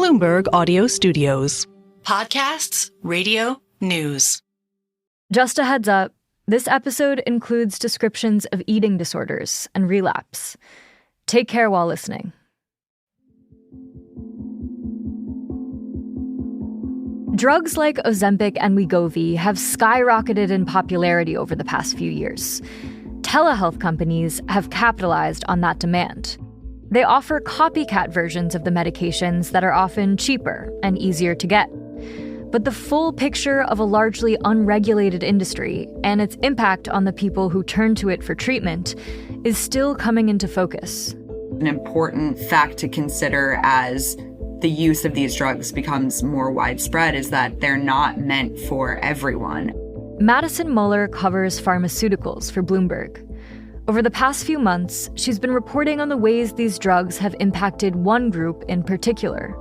Bloomberg Audio Studios. Podcasts, radio, news. Just a heads up, this episode includes descriptions of eating disorders and relapse. Take care while listening. Drugs like Ozempic and Wegovy have skyrocketed in popularity over the past few years. Telehealth companies have capitalized on that demand. They offer copycat versions of the medications that are often cheaper and easier to get. But the full picture of a largely unregulated industry and its impact on the people who turn to it for treatment is still coming into focus. An important fact to consider as the use of these drugs becomes more widespread is that they're not meant for everyone. Madison Muller covers pharmaceuticals for Bloomberg. Over the past few months, she's been reporting on the ways these drugs have impacted one group in particular,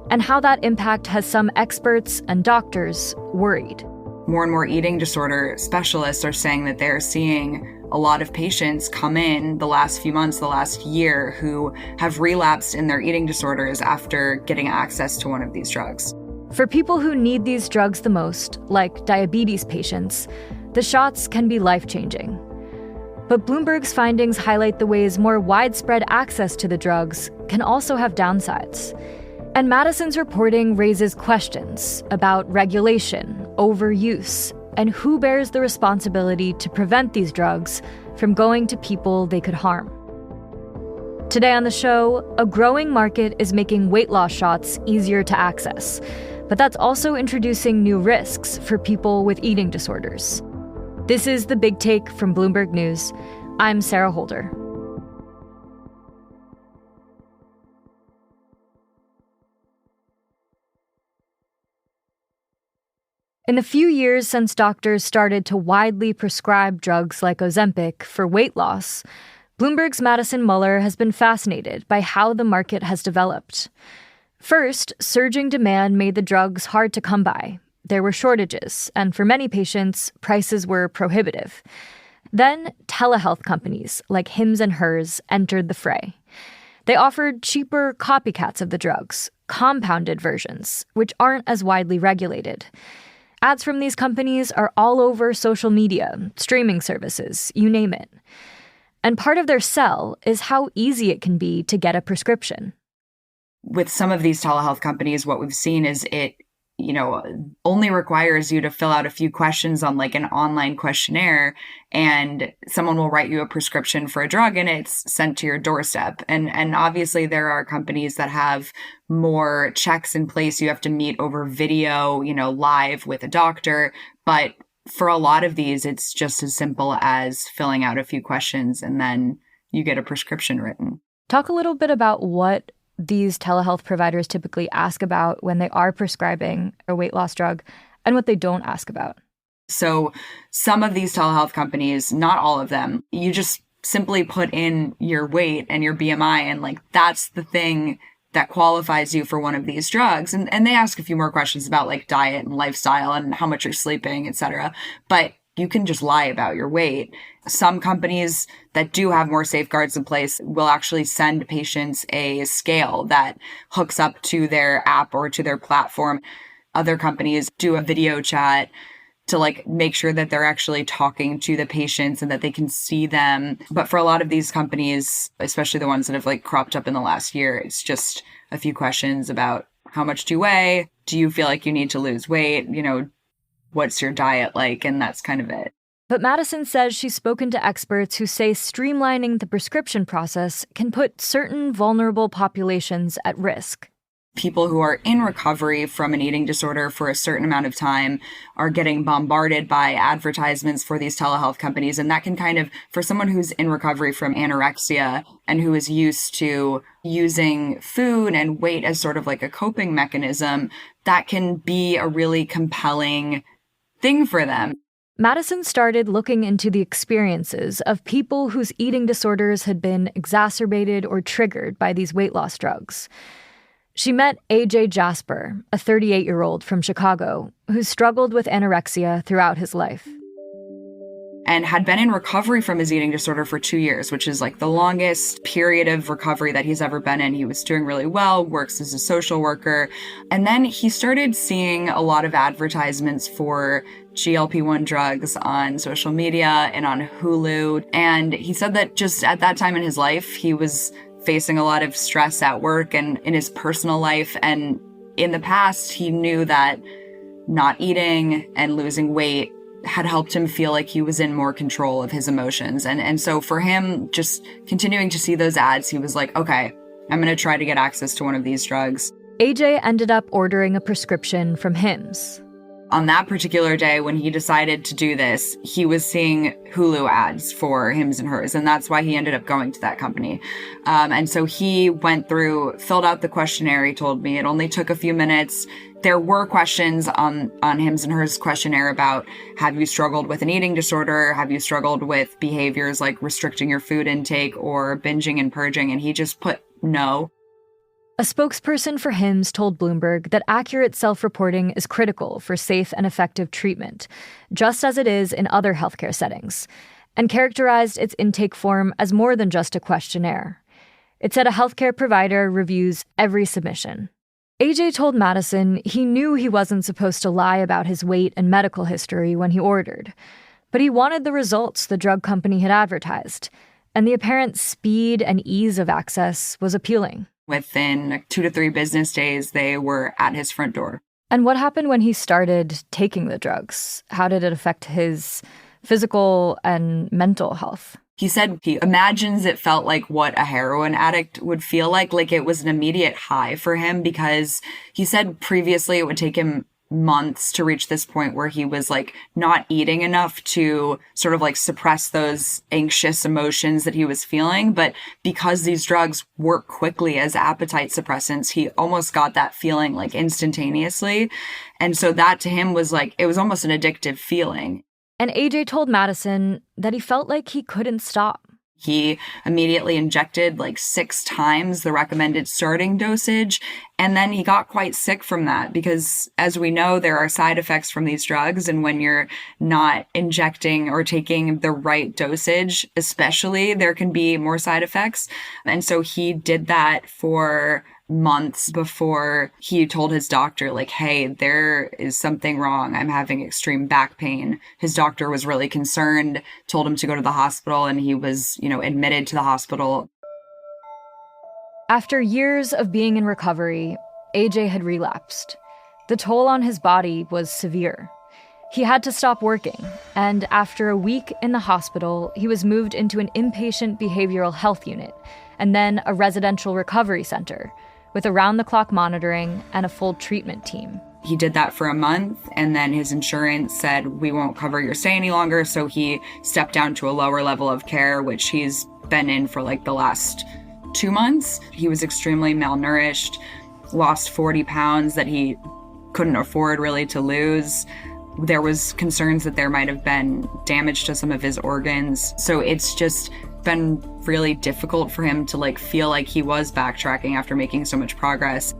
and how that impact has some experts and doctors worried. More and more eating disorder specialists are saying that they're seeing a lot of patients come in the last few months, the last year, who have relapsed in their eating disorders after getting access to one of these drugs. For people who need these drugs the most, like diabetes patients, the shots can be life-changing. But Bloomberg's findings highlight the ways more widespread access to the drugs can also have downsides. And Madison's reporting raises questions about regulation, overuse, and who bears the responsibility to prevent these drugs from going to people they could harm. Today on the show, a growing market is making weight loss shots easier to access, but that's also introducing new risks for people with eating disorders. This is The Big Take from Bloomberg News. I'm Sarah Holder. In the few years since doctors started to widely prescribe drugs like Ozempic for weight loss, Bloomberg's Madison Muller has been fascinated by how the market has developed. First, surging demand made the drugs hard to come by. There were shortages, and for many patients, prices were prohibitive. Then, telehealth companies like Hims and Hers entered the fray. They offered cheaper copycats of the drugs, compounded versions, which aren't as widely regulated. Ads from these companies are all over social media, streaming services, you name it. And part of their sell is how easy it can be to get a prescription. With some of these telehealth companies, what we've seen is it only requires you to fill out a few questions on like an online questionnaire, and someone will write you a prescription for a drug and it's sent to your doorstep. And obviously there are companies that have more checks in place. You have to meet over video, live with a doctor. But for a lot of these, it's just as simple as filling out a few questions and then you get a prescription written. Talk a little bit about what these telehealth providers typically ask about when they are prescribing a weight loss drug and what they don't ask about. So some of these telehealth companies, not all of them, you just simply put in your weight and your BMI and that's the thing that qualifies you for one of these drugs. And they ask a few more questions about diet and lifestyle and how much you're sleeping, etc. But you can just lie about your weight. Some companies that do have more safeguards in place will actually send patients a scale that hooks up to their app or to their platform. Other companies do a video chat to make sure that they're actually talking to the patients and that they can see them. But for a lot of these companies, especially the ones that have cropped up in the last year, it's just a few questions about how much do you weigh? Do you feel like you need to lose weight? What's your diet like? And that's kind of it. But Madison says she's spoken to experts who say streamlining the prescription process can put certain vulnerable populations at risk. People who are in recovery from an eating disorder for a certain amount of time are getting bombarded by advertisements for these telehealth companies. And that can for someone who's in recovery from anorexia and who is used to using food and weight as sort of a coping mechanism, that can be a really compelling thing for them. Madison started looking into the experiences of people whose eating disorders had been exacerbated or triggered by these weight loss drugs. She met AJ Jasper, a 38-year-old from Chicago, who struggled with anorexia throughout his life. and had been in recovery from his eating disorder for 2 years, which is like the longest period of recovery that he's ever been in. He was doing really well, works as a social worker. And then he started seeing a lot of advertisements for GLP-1 drugs on social media and on Hulu. And he said that just at that time in his life, he was facing a lot of stress at work and in his personal life. And in the past, he knew that not eating and losing weight had helped him feel like he was in more control of his emotions. And so for him, just continuing to see those ads, he was like, okay, I'm going to try to get access to one of these drugs. AJ ended up ordering a prescription from Hims. On that particular day, when he decided to do this, he was seeing Hulu ads for Hims and Hers, and that's why he ended up going to that company. And so he went through, filled out the questionnaire. He told me it only took a few minutes. There were questions on Hims and Hers questionnaire about, have you struggled with an eating disorder? Have you struggled with behaviors like restricting your food intake or binging and purging? And he just put no. A spokesperson for Hims told Bloomberg that accurate self-reporting is critical for safe and effective treatment, just as it is in other healthcare settings, and characterized its intake form as more than just a questionnaire. It said a healthcare provider reviews every submission. AJ told Madison he knew he wasn't supposed to lie about his weight and medical history when he ordered, but he wanted the results the drug company had advertised, and the apparent speed and ease of access was appealing. Within 2 to 3 business days, they were at his front door. And what happened when he started taking the drugs? How did it affect his physical and mental health? He said he imagines it felt like what a heroin addict would feel like it was an immediate high for him, because he said previously it would take him months to reach this point where he was like not eating enough to sort of like suppress those anxious emotions that he was feeling. But because these drugs work quickly as appetite suppressants, he almost got that feeling like instantaneously. And so that to him was like, it was almost an addictive feeling. And AJ told Madison that he felt like he couldn't stop. He immediately injected like 6 times the recommended starting dosage. And then he got quite sick from that because, as we know, there are side effects from these drugs. And when you're not injecting or taking the right dosage, especially, there can be more side effects. And so he did that for months before he told his doctor, like, hey, there is something wrong. I'm having extreme back pain. His doctor was really concerned, told him to go to the hospital, and he was, admitted to the hospital. After years of being in recovery, AJ had relapsed. The toll on his body was severe. He had to stop working, and after a week in the hospital, he was moved into an inpatient behavioral health unit, and then a residential recovery center, with around-the-clock monitoring and a full treatment team. He did that for a month, and then his insurance said, we won't cover your stay any longer, so he stepped down to a lower level of care, which he's been in for like the last 2 months. He was extremely malnourished, lost 40 pounds that he couldn't afford really to lose. There was concerns that there might have been damage to some of his organs. So it's just been really difficult for him to feel like he was backtracking after making so much progress.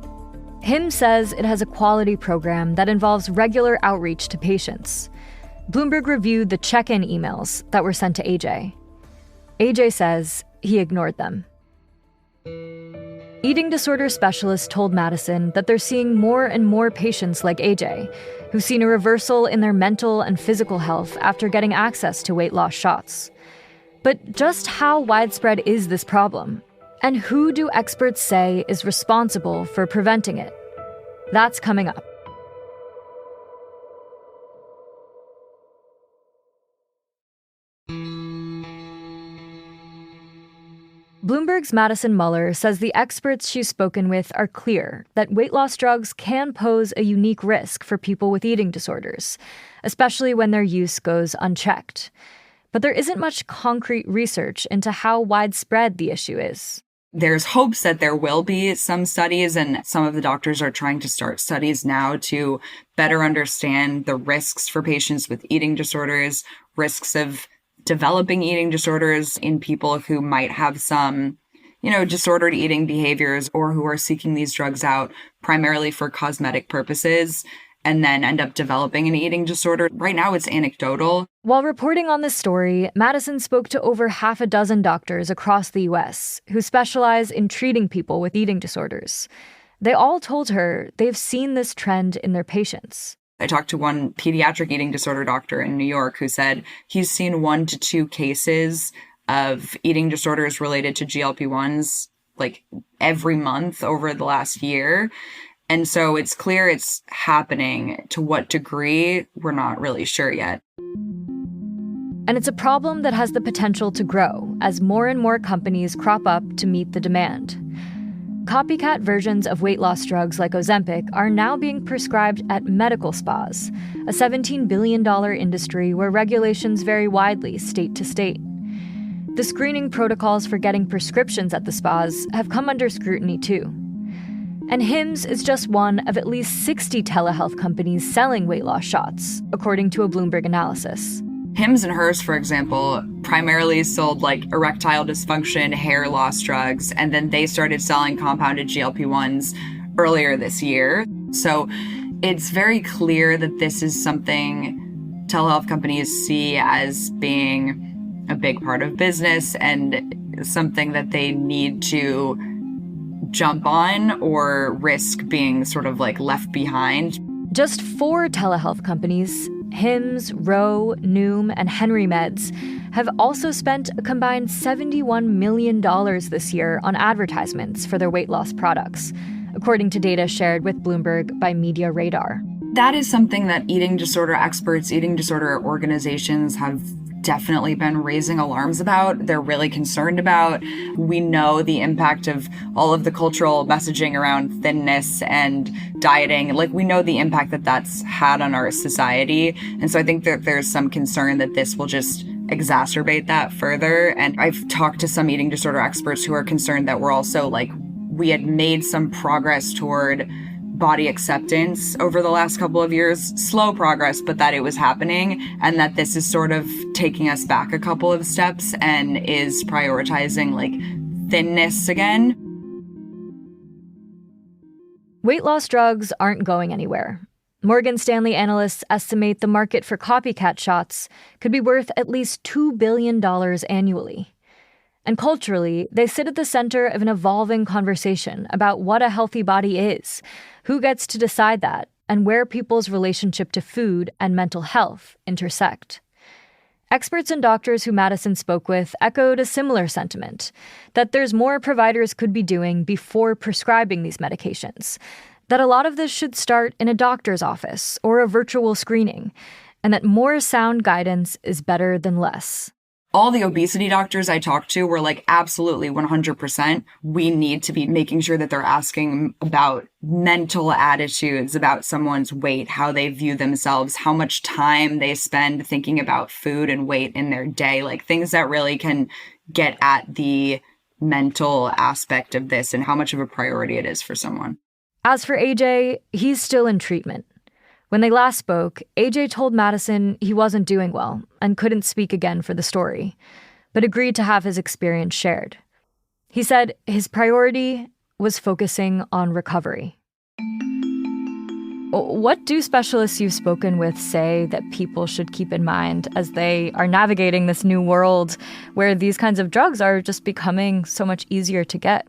Hims says it has a quality program that involves regular outreach to patients. Bloomberg reviewed the check-in emails that were sent to AJ. AJ says he ignored them. Eating disorder specialists told Madison that they're seeing more and more patients like AJ, who've seen a reversal in their mental and physical health after getting access to weight loss shots. But just how widespread is this problem? And who do experts say is responsible for preventing it? That's coming up. Bloomberg's Madison Muller says the experts she's spoken with are clear that weight loss drugs can pose a unique risk for people with eating disorders, especially when their use goes unchecked. But there isn't much concrete research into how widespread the issue is. There's hopes that there will be some studies, and some of the doctors are trying to start studies now to better understand the risks for patients with eating disorders, risks of developing eating disorders in people who might have some, disordered eating behaviors or who are seeking these drugs out primarily for cosmetic purposes. and then end up developing an eating disorder. Right now, it's anecdotal. While reporting on this story, Madison spoke to over half a dozen doctors across the U.S. who specialize in treating people with eating disorders. They all told her they've seen this trend in their patients. I talked to one pediatric eating disorder doctor in New York who said he's seen 1 to 2 cases of eating disorders related to GLP-1s like every month over the last year. And so it's clear it's happening. To what degree, we're not really sure yet. And it's a problem that has the potential to grow as more and more companies crop up to meet the demand. Copycat versions of weight loss drugs like Ozempic are now being prescribed at medical spas, a $17 billion industry where regulations vary widely state to state. The screening protocols for getting prescriptions at the spas have come under scrutiny too. And Hims is just one of at least 60 telehealth companies selling weight loss shots, according to a Bloomberg analysis. Hims and Hers, for example, primarily sold like erectile dysfunction, hair loss drugs, and then they started selling compounded GLP-1s earlier this year. So it's very clear that this is something telehealth companies see as being a big part of business and something that they need to jump on or risk being sort of like left behind. Just 4 telehealth companies, Hims, Ro, Noom, and Henry Meds, have also spent a combined $71 million this year on advertisements for their weight loss products, according to data shared with Bloomberg by Media Radar. That is something that eating disorder experts, eating disorder organizations have definitely been raising alarms about. They're really concerned about. We know the impact of all of the cultural messaging around thinness and dieting. Like, we know the impact that that's had on our society. And so I think that there's some concern that this will just exacerbate that further. And I've talked to some eating disorder experts who are concerned that we're also like, we had made some progress toward body acceptance over the last couple of years, slow progress, but that it was happening, and that this is sort of taking us back a couple of steps and is prioritizing like thinness again. Weight loss drugs aren't going anywhere. Morgan Stanley analysts estimate the market for copycat shots could be worth at least $2 billion annually. And culturally, they sit at the center of an evolving conversation about what a healthy body is, who gets to decide that, and where people's relationship to food and mental health intersect. Experts and doctors who Madison spoke with echoed a similar sentiment, that there's more providers could be doing before prescribing these medications, that a lot of this should start in a doctor's office or a virtual screening, and that more sound guidance is better than less. All the obesity doctors I talked to were like, absolutely, 100%. We need to be making sure that they're asking about mental attitudes, about someone's weight, how they view themselves, how much time they spend thinking about food and weight in their day, like things that really can get at the mental aspect of this and how much of a priority it is for someone. As for AJ, he's still in treatment. When they last spoke, AJ told Madison he wasn't doing well and couldn't speak again for the story, but agreed to have his experience shared. He said his priority was focusing on recovery. What do specialists you've spoken with say that people should keep in mind as they are navigating this new world where these kinds of drugs are just becoming so much easier to get?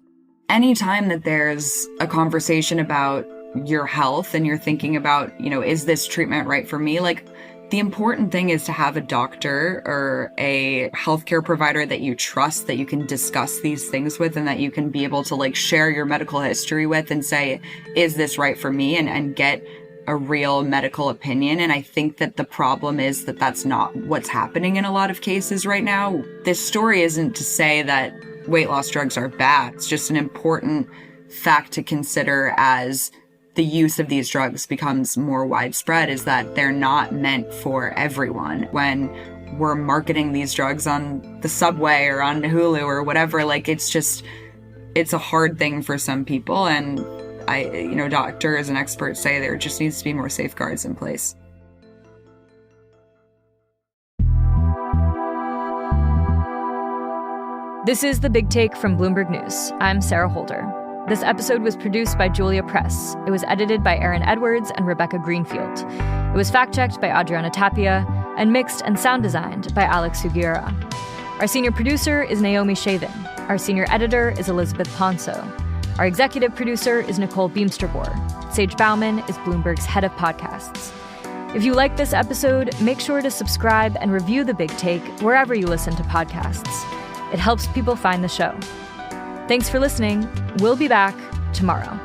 Anytime that there's a conversation about your health and you're thinking about, is this treatment right for me? Like, the important thing is to have a doctor or a healthcare provider that you trust, that you can discuss these things with, and that you can be able to like share your medical history with and say, is this right for me? And get a real medical opinion. And I think that the problem is that that's not what's happening in a lot of cases right now. This story isn't to say that weight loss drugs are bad. It's just an important fact to consider as the use of these drugs becomes more widespread, is that they're not meant for everyone. When we're marketing these drugs on the subway or on Hulu or whatever, like it's a hard thing for some people. And doctors and experts say there just needs to be more safeguards in place. This is The Big Take from Bloomberg News. I'm Sarah Holder. This episode was produced by Julia Press. It was edited by Aaron Edwards and Rebecca Greenfield. It was fact-checked by Adriana Tapia and mixed and sound designed by Alex Sugiura. Our senior producer is Naomi Shavin. Our senior editor is Elizabeth Ponso. Our executive producer is Nicole Beamsterboer. Sage Bauman is Bloomberg's head of podcasts. If you like this episode, make sure to subscribe and review The Big Take wherever you listen to podcasts. It helps people find the show. Thanks for listening. We'll be back tomorrow.